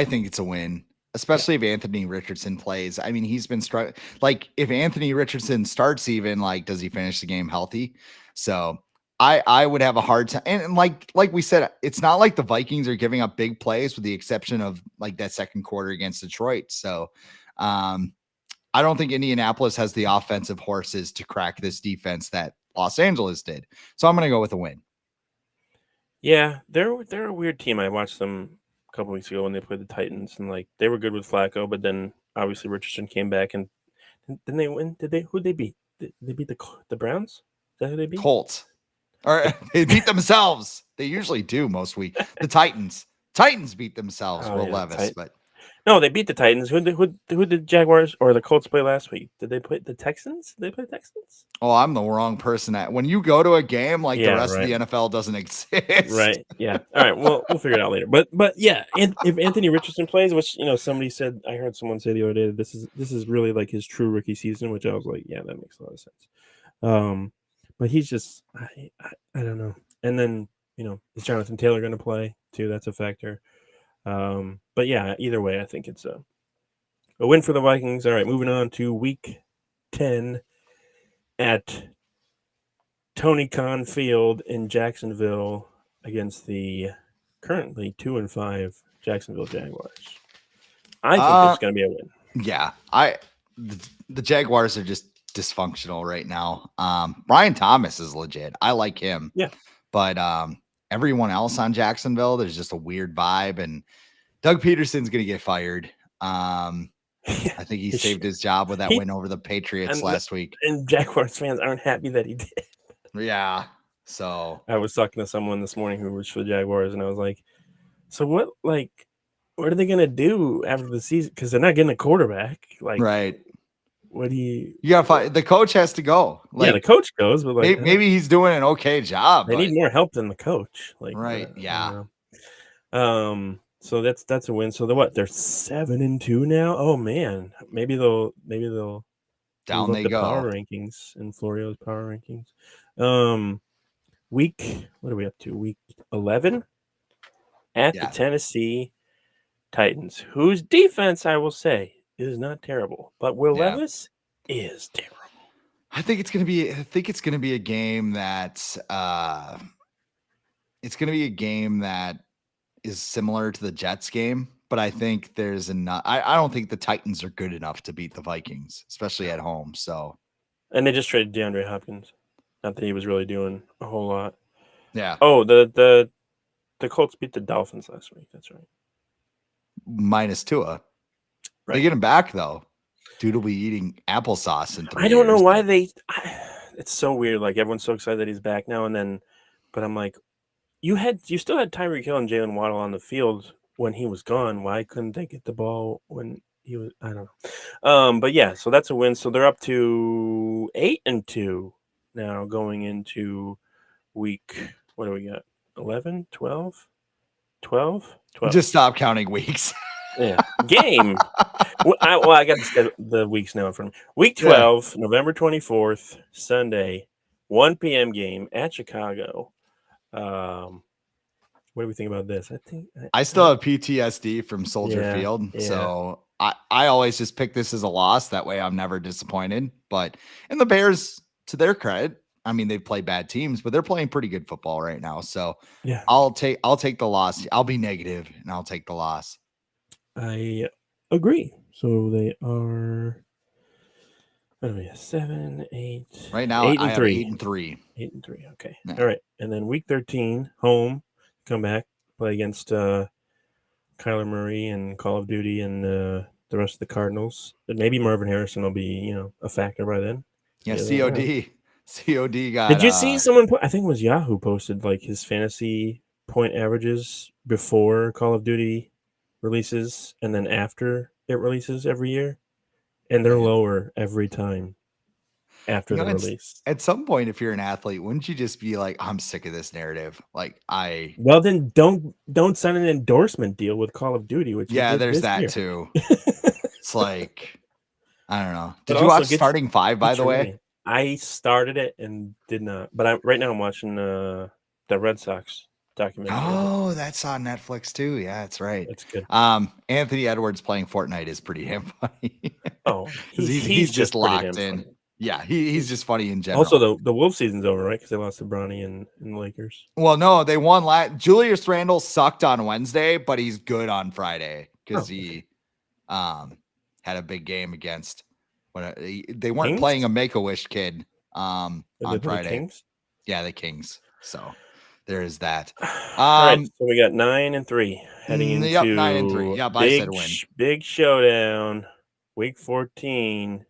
think it's a win, especially if Anthony Richardson plays. I mean, he's been struggling. Like, if Anthony Richardson starts, even does he finish the game healthy? So I would have a hard time. And like we said, it's not like the Vikings are giving up big plays with the exception of like that second quarter against Detroit. So I don't think Indianapolis has the offensive horses to crack this defense that Los Angeles did. So I'm going to go with a win. Yeah, they're a weird team. I watched them a couple weeks ago when they played the Titans, and like they were good with Flacco, but then obviously Richardson came back, and didn't they win? Who'd they beat? Did they beat the Browns? Is that who they beat? Colts. Or they beat themselves. They usually do most week. The Titans beat themselves. Will Levis, but no, they beat the Titans. Who did Jaguars or the Colts play last week? Did they play the Texans? Did they play the Texans? Oh, I'm the wrong person. When you go to a game, the rest of the NFL doesn't exist. Right. Yeah. All right. Well, we'll figure it out later. But yeah, if Anthony Richardson plays, which somebody said, I heard someone say the other day that this is really like his true rookie season, which I was like, yeah, that makes a lot of sense. But he's just I don't know. And then is Jonathan Taylor going to play too? That's a factor. But yeah, either way, I think it's a win for the Vikings. All right, moving on to week 10 at Tony Khan Field in Jacksonville against the currently 2-5 Jacksonville Jaguars. I think it's going to be a win. Yeah, the Jaguars are just dysfunctional right now. Brian Thomas is legit. I like him. Yeah, but everyone else on Jacksonville, there's just a weird vibe, and Doug Peterson's going to get fired. I think he saved his job with that win over the Patriots last week. And Jaguars fans aren't happy that he did. Yeah. So I was talking to someone this morning who was for the Jaguars, and I was like, so what are they going to do after the season? Because they're not getting a quarterback. Right. what do you? You gotta find the coach has to go. Yeah, the Like coach goes, but like maybe he's doing an okay job, they need but more help than the coach. Like right, I don't yeah, know. So that's a win. So they're what? They're 7-2 now. Oh man, maybe they'll move down up they the go. power rankings in Florio's power rankings. Um, week what are we up to? Week 11 at the Yeah, Tennessee Titans, whose defense I will say is not terrible, but Will yeah. Levis is terrible. I think it's gonna be a game that it's gonna be a game that is similar to the Jets game, but I think there's enough. I don't think the Titans are good enough to beat the Vikings, especially at home. So And they just traded DeAndre Hopkins. Not that he was really doing a whole lot. yeah, Oh, the Colts beat the Dolphins last week. That's right. minus Tua. They Right. get him back though. Dude will be eating applesauce in 3 I don't know years. why it's so weird. Like everyone's so excited that he's back now, and then, but I'm like, you still had Tyreek Hill and Jalen Waddle on the field when he was gone. Why couldn't they get the ball when he was? I don't know. But yeah, so that's a win. So they're up to 8-2 now, going into week. What do we got? 11, 12, 12, 12. Just stop counting weeks. Yeah, game. I got the weeks now in front of me. Week Yeah. 12, November 24th, Sunday, 1 p.m. game at Chicago. What do we think about this? I still have PTSD from Soldier Yeah, Field, yeah, so I always just pick this as a loss. That way, I'm never disappointed. But and the Bears, to their credit, I mean they've played bad teams, but they're playing pretty good football right now. So yeah. I'll take the loss. I'll be negative and I'll take the loss. I agree. So they are. What are we? 7, 8, Right now, 8 I and have 3, 8-3. 8-3. Okay, Yeah. all right. And then week 13, home, come back, play against Kyler Murray and Call of Duty and the rest of the Cardinals. But maybe Marvin Harrison will be a factor by then. Yeah, You don't know. COD Did got you see someone I think it was Yahoo posted like his fantasy point averages before Call of Duty releases and then after it releases every year, and they're lower every time after the it's release. at some point, if you're an athlete, wouldn't you just be like, I'm sick of this narrative? Like Well, then don't sign an endorsement deal with Call of Duty, which you yeah, did there's this that year. too. It's like, I don't know. But Did you also watch Starting Five, by get the your way? money. I started it and did not, but right now I'm watching the Red Sox documentary of it. Oh, that's on Netflix too. Yeah, that's right. It's good. Anthony Edwards playing Fortnite is pretty damn funny Oh, because he's he's just just pretty locked damn in. funny. Yeah, he's just funny in Also, general. the Wolves season's over, right? Because they lost to Bronny and the Lakers. Well, no, they won last. Julius Randle sucked on Wednesday, but he's good on Friday because he had a big game against they weren't Kings? playing a Make-A-Wish kid on Did they play the Friday. Kings? Yeah, the Kings. So there is that. All right, so we got 9-3 heading Yep, 9-3. into Yep, I said win. big showdown. Week 14.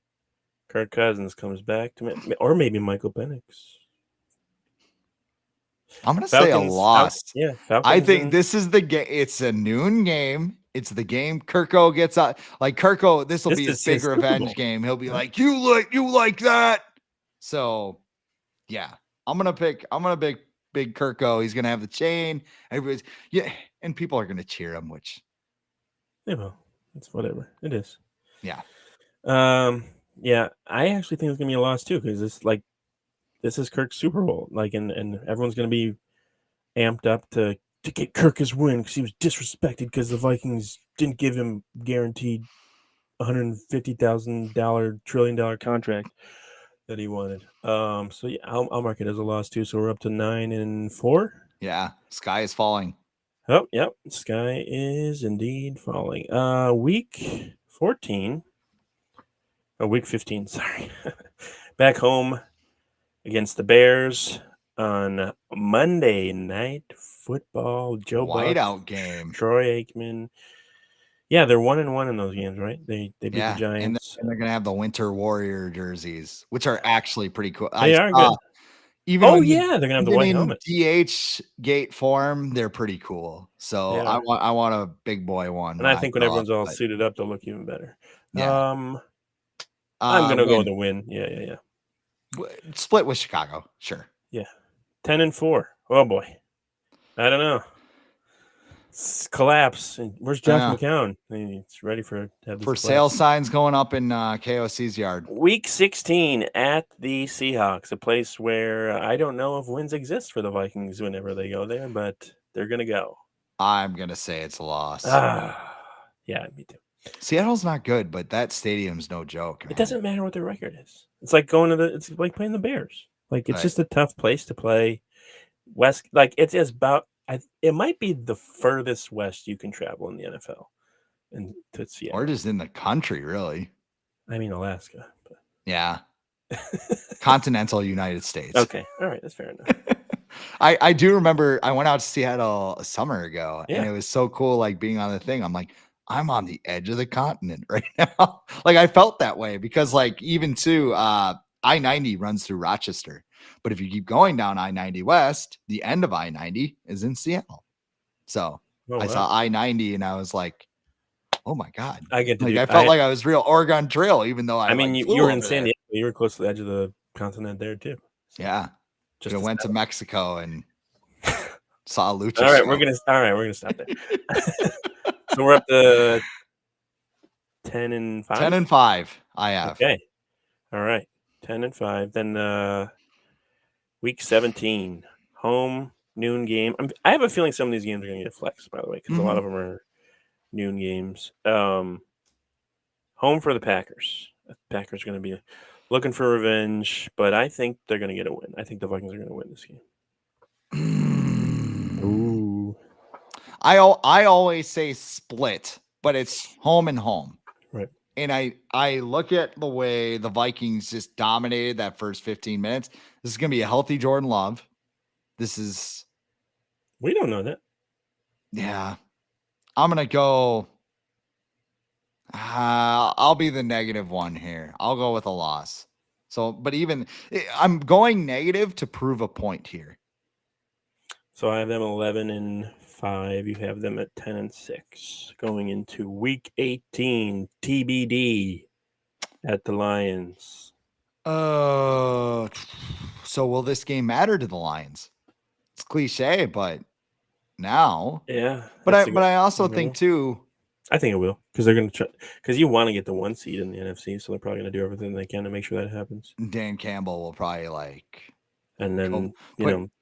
Kirk Cousins comes back to or maybe Michael Penix. I'm gonna say a loss. Yeah, I Falcons. think this is the game. It's a noon game. It's the game Kirko gets out. Like Kirko, this will be his big revenge game. He'll be like, you like that. So yeah, I'm gonna pick big Kirko. He's gonna have the chain. Everybody's and people are gonna cheer him, which well, it's whatever. It is. Yeah. Yeah, I actually think it's gonna be a loss too, because this is Kirk's Super Bowl. And everyone's gonna be amped up to get Kirk his win because he was disrespected because the Vikings didn't give him guaranteed $150,000 $1 trillion contract that he wanted. So yeah, I'll mark it as a loss too. So we're up to 9-4. Yeah, sky is falling. Oh, yep, sky is indeed falling. Week 14. Oh, week 15. Sorry, back home against the Bears on Monday Night Football. Joe Buck, Whiteout game. Troy Aikman. Yeah, they're 1-1 in those games, right? They beat the Giants. And they're gonna have the Winter Warrior jerseys, which are actually pretty cool. They are good. Even they're gonna have the white helmets. DH gate form, they're pretty cool. So I want a big boy one. And I think when everyone's all suited up, they'll look even better. Yeah. I'm gonna go with Win. a win. Yeah. Split with Chicago. Sure. Yeah. 10-4. Oh boy. I don't know. Collapse. And where's Josh McCown? He's ready to have this For collapse. sale signs going up in KOC's yard. Week 16 at the Seahawks, a place where I don't know if wins exist for the Vikings whenever they go there, but they're gonna go. I'm gonna say it's a loss. Yeah, me too. Seattle's not good, but that stadium's no joke. Man. It doesn't matter what their record is. It's like going to it's like playing the Bears. Like it's just a tough place to play. West, like it is about. It might be the furthest west you can travel in the NFL, and to Seattle, or just in the country, really. I mean Alaska, but yeah, continental United States. Okay, all right, that's fair enough. I do remember I went out to Seattle a summer ago, and it was so cool, like being on the thing. I'm like, I'm on the edge of the continent right now. Like I felt that way because, like, even too, I-90 runs through Rochester. But if you keep going down I-90 West, the end of I-90 is in Seattle. So I saw I-90 and I was like, oh my God. I get to like, I felt like I was real Oregon Trail, even though I mean, you were in San Diego. You were close to the edge of the continent there too. So yeah. Just went to Mexico and saw Lucha. All right, we're gonna stop there. So we're up to 10-5. 10-5. I have. Okay. All right. 10-5. Then week 17, home noon game. I have a feeling some of these games are gonna get flexed, by the way, because a lot of them are noon games. Home for the Packers. The Packers are going to be looking for revenge, but I think they're going to get a win. I think the Vikings are going to win this game. Ooh. I always say split, but it's home and home. Right. And I look at the way the Vikings just dominated that first 15 minutes. This is going to be a healthy Jordan Love. We don't know that. Yeah. I'm going to go. I'll be the negative one here. I'll go with a loss. So, but even I'm going negative to prove a point here. So I have them 11-5. You have them at 10-6 going into week 18 TBD at the Lions. So will this game matter to the Lions? It's cliche, but now, yeah. But I also think too. I think it will because they're going to try because you want to get the 1 seed in the NFC, so they're probably going to do everything they can to make sure that happens. Dan Campbell will probably and then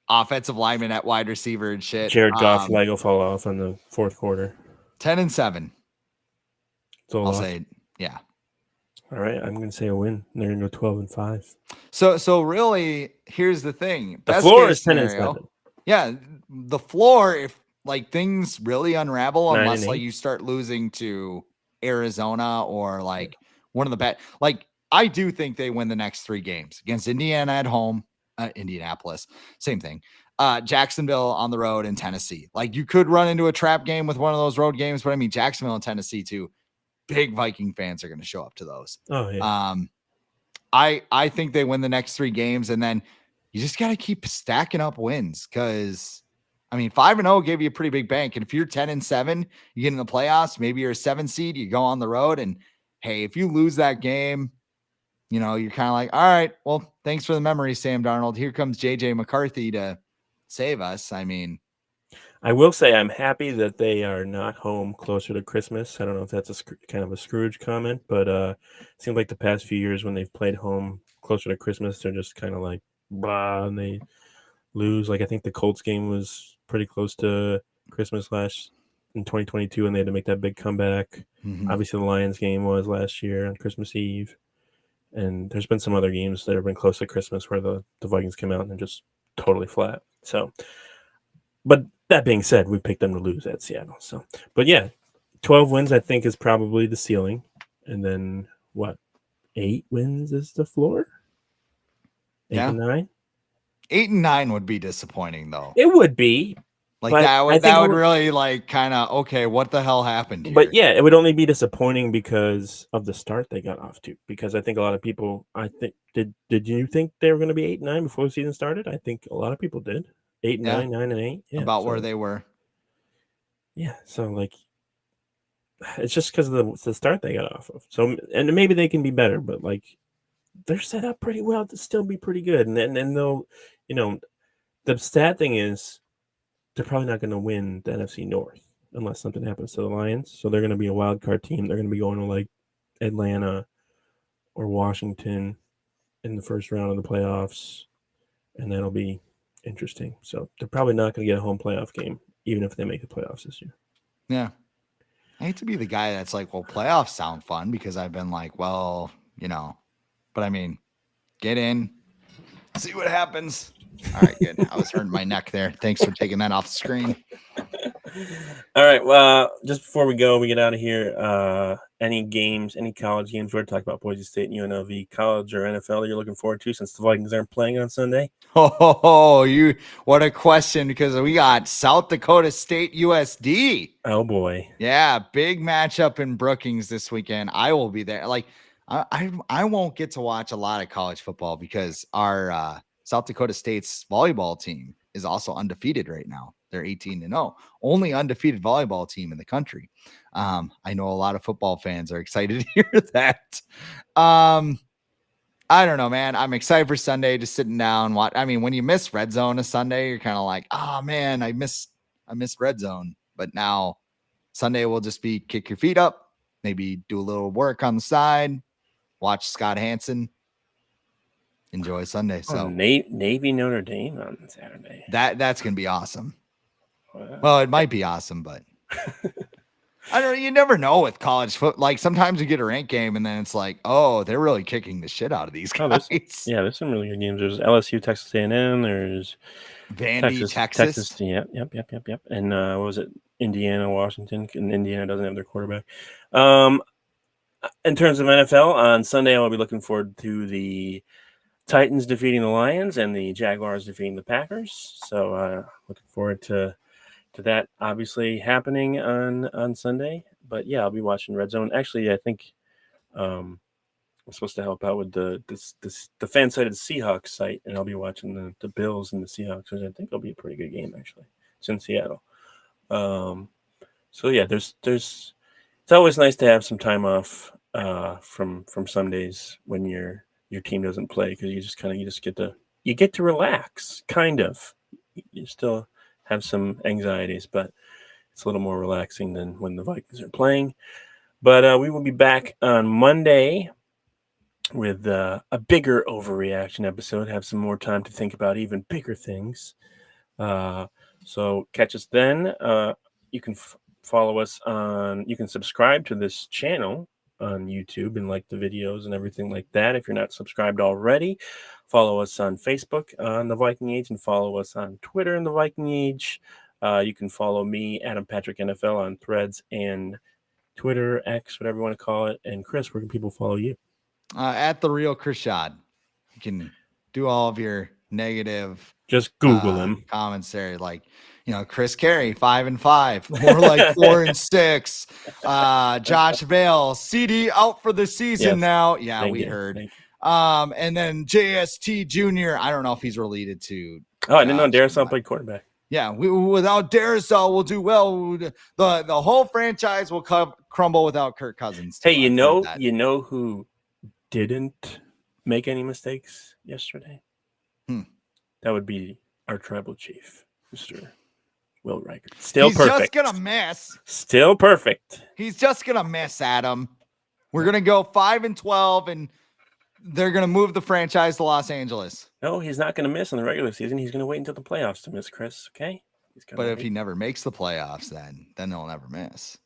offensive lineman at wide receiver and shit. Jared Goff leg will fall off in the fourth quarter. 10-7. So I'll say, yeah. All right, I'm going to say a win. They're going to go 12-5. So really, here's the thing: the floor is 10-7. Yeah, the floor if. Like things really unravel unless 9-8. like you start losing to Arizona or like one of the bad. Like I do think they win the next 3 games against Indiana at home, Indianapolis, same thing. Jacksonville on the road and Tennessee. Like you could run into a trap game with one of those road games, but I mean Jacksonville and Tennessee too. Big Viking fans are going to show up to those. Oh yeah. I think they win the next 3 games, and then you just got to keep stacking up wins because. I mean, 5-0 gave you a pretty big bank. And if you're 10-7, you get in the playoffs, maybe you're a 7 seed, you go on the road. And hey, if you lose that game, you're kind of like, all right, well, thanks for the memory, Sam Darnold. Here comes JJ McCarthy to save us. I mean, I will say I'm happy that they are not home closer to Christmas. I don't know if that's kind of a Scrooge comment, but it seems like the past few years when they've played home closer to Christmas, they're just kind of like, blah, and they lose. Like I think the Colts game was pretty close to Christmas in 2022, and they had to make that big comeback. Obviously, the Lions game was last year on Christmas Eve, and there's been some other games that have been close to Christmas where the Vikings came out and they're just totally flat. So, but that being said, we picked them to lose at Seattle. So, but yeah, 12 wins I think is probably the ceiling, and then what? 8 wins is the floor. 8 and 9. 8 and 9 would be disappointing, though. It would be. Like that would really like kind of okay. What the hell happened here? But yeah, it would only be disappointing because of the start they got off to. Because I think a lot of people, did you think they were going to be 8-9 before the season started? I think a lot of people did. 8-9, 9-8. Yeah, about where they were. Yeah, so like It's just because of the start they got off of. So, and maybe they can be better, but like they're set up pretty well to still be pretty good. And then they'll, you know, the sad thing is they're probably not going to win the NFC North unless something happens to the Lions. So they're going to be a wild card team. They're going to be going to like Atlanta or Washington in the first round of the playoffs, and that'll be interesting. So they're probably not going to get a home playoff game, even if they make the playoffs this year. Yeah. I hate to be the guy that's like, well, playoffs sound fun because I've been like, well, but I mean, get in, see what happens. All right, good. I was hurting my neck there. Thanks for taking that off the screen. All right. Well, just before we get out of here, any college games we're talking about Boise State and UNLV, college or NFL that you're looking forward to since the Vikings aren't playing on Sunday? Oh, what a question, because we got South Dakota State USD. Oh boy. Yeah, big matchup in Brookings this weekend. I will be there. Like I won't get to watch a lot of college football because our South Dakota State's volleyball team is also undefeated right now. They're 18-0, only undefeated volleyball team in the country. I know a lot of football fans are excited to hear that. I don't know, man. I'm excited for Sunday, just sitting down. I mean, when you miss Red Zone a Sunday, you're kind of like, oh man, I missed Red Zone. But now Sunday will just be kick your feet up, maybe do a little work on the side, watch Scott Hansen, enjoy Sunday. So Navy Notre Dame on Saturday. That's gonna be awesome. Wow. Well, it might be awesome, but I don't know. You never know with college foot. Like sometimes you get a ranked game and then it's like, oh, they're really kicking the shit out of these guys. There's some really good games. There's LSU, Texas A&M. There's Vandy, Texas. Yep. And what was it? Indiana, Washington. And Indiana doesn't have their quarterback. In terms of NFL, on Sunday, I will be looking forward to the Titans defeating the Lions and the Jaguars defeating the Packers. So looking forward to that obviously happening on Sunday. But yeah, I'll be watching Red Zone. Actually, I think I'm supposed to help out with the fan-sided Seahawks site, and I'll be watching the Bills and the Seahawks, which I think will be a pretty good game actually. It's in Seattle. So yeah, it's always nice to have some time off from Sundays when your team doesn't play, because you get to relax, kind of. You still have some anxieties, but it's a little more relaxing than when the Vikings are playing. But we will be back on Monday with a bigger overreaction episode, have some more time to think about even bigger things. So catch us then. You can follow us you can subscribe to this channel on YouTube and like the videos and everything like that. If you're not subscribed already, follow us on Facebook on The Viking Age and follow us on Twitter in The Viking Age. You can follow me, Adam Patrick NFL, on Threads and Twitter, X, whatever you want to call it. And Chris, where can people follow you? At the real Chris Schad. You can do all of your negative. Just Google him. Commentary, like, Chris Carey, 5-5, more like 4-6. Josh Vale, CD out for the season now. Yeah, we heard. And then JST Jr. I don't know if he's related to. Oh, I didn't know Darrisaw played quarterback. Yeah, without Darrisaw, we'll do well. The whole franchise will crumble without Kirk Cousins. Hey, you know who didn't make any mistakes yesterday? That would be our tribal chief, Mr. Will Reichert. He's perfect. Just gonna miss. Still perfect. He's just gonna miss, Adam. We're gonna go 5-12, and they're gonna move the franchise to Los Angeles. No, he's not gonna miss in the regular season. He's gonna wait until the playoffs to miss, Chris. Okay. But if he never makes the playoffs, then they'll never miss.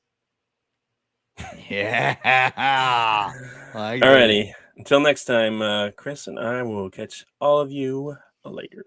Yeah. Alrighty. Until next time, Chris and I will catch all of you later.